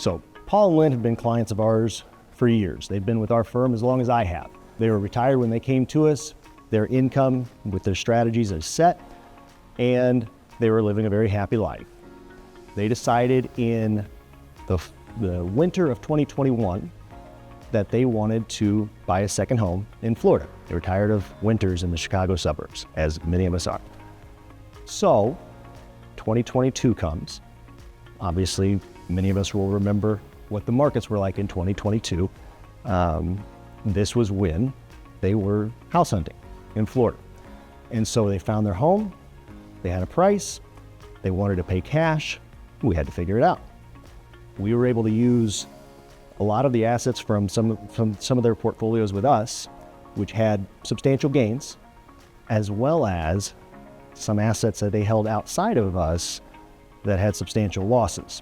So Paul and Lynn have been clients of ours for years. They've been with our firm as long as I have. They were retired when they came to us. Their income with their strategies is set, and they were living a very happy life. They decided in the winter of 2021 that they wanted to buy a second home in Florida. They were tired of winters in the Chicago suburbs, as many of us are. So 2022 comes. Obviously, many of us will remember what the markets were like in 2022. This was when they were house hunting in Florida. And so they found their home, they had a price, they wanted to pay cash, we had to figure it out. We were able to use a lot of the assets from some of their portfolios with us, which had substantial gains, as well as some assets that they held outside of us that had substantial losses.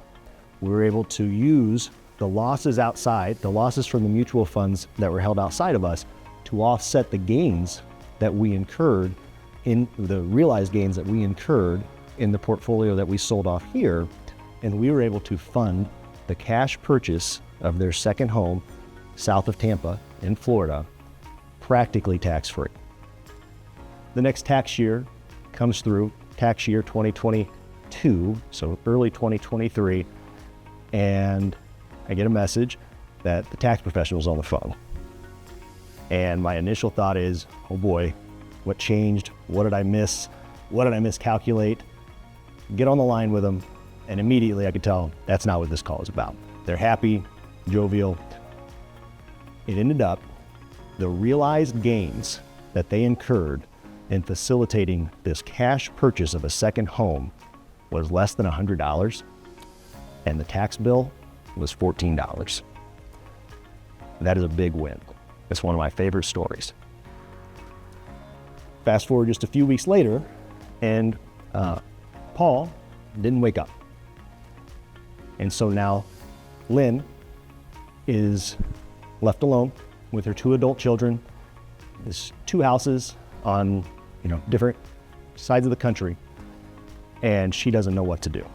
We were able to use the losses outside, the losses from the mutual funds that were held outside of us, to offset the gains that we incurred in the realized gains that we incurred in the portfolio that we sold off here. And we were able to fund the cash purchase of their second home south of Tampa in Florida, practically tax-free. The next tax year comes through, tax year 2022, so early 2023, and I get a message that the tax professional's on the phone. And my initial thought is, oh boy, what changed? What did I miss? What did I miscalculate? Get on the line with them, and immediately I could tell that's not what this call is about. They're happy, jovial. It ended up, the realized gains that they incurred in facilitating this cash purchase of a second home was less than $100, and the tax bill was $14. That is a big win. It's one of my favorite stories. Fast forward just a few weeks later, and Paul didn't wake up. And so now Lynn is left alone with her 2 adult children. There's 2 houses on, different sides of the country, and she doesn't know what to do.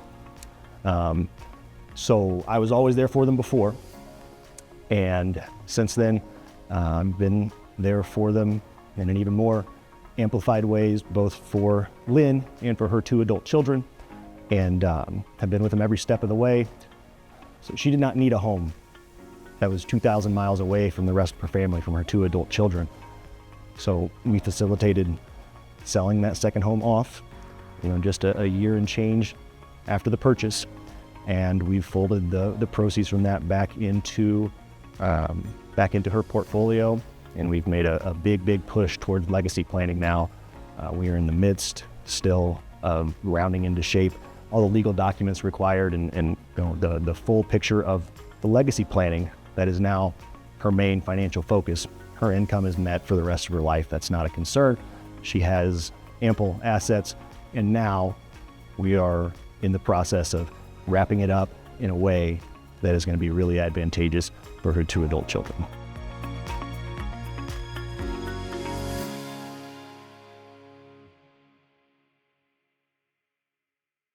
So I was always there for them before, and since then, I've been there for them in an even more amplified ways, both for Lynn and for her 2 adult children, and have been with them every step of the way. So she did not need a home that was 2,000 miles away from the rest of her family, from her 2 adult children. So we facilitated selling that second home off, just a year and change after the purchase. And we've folded the proceeds from that back into her portfolio. And we've made a big push towards legacy planning now. We are in the midst still of rounding into shape all the legal documents required and the full picture of the legacy planning that is now her main financial focus. Her income is met for the rest of her life. That's not a concern. She has ample assets, and now we are in the process of wrapping it up in a way that is going to be really advantageous for her 2 adult children.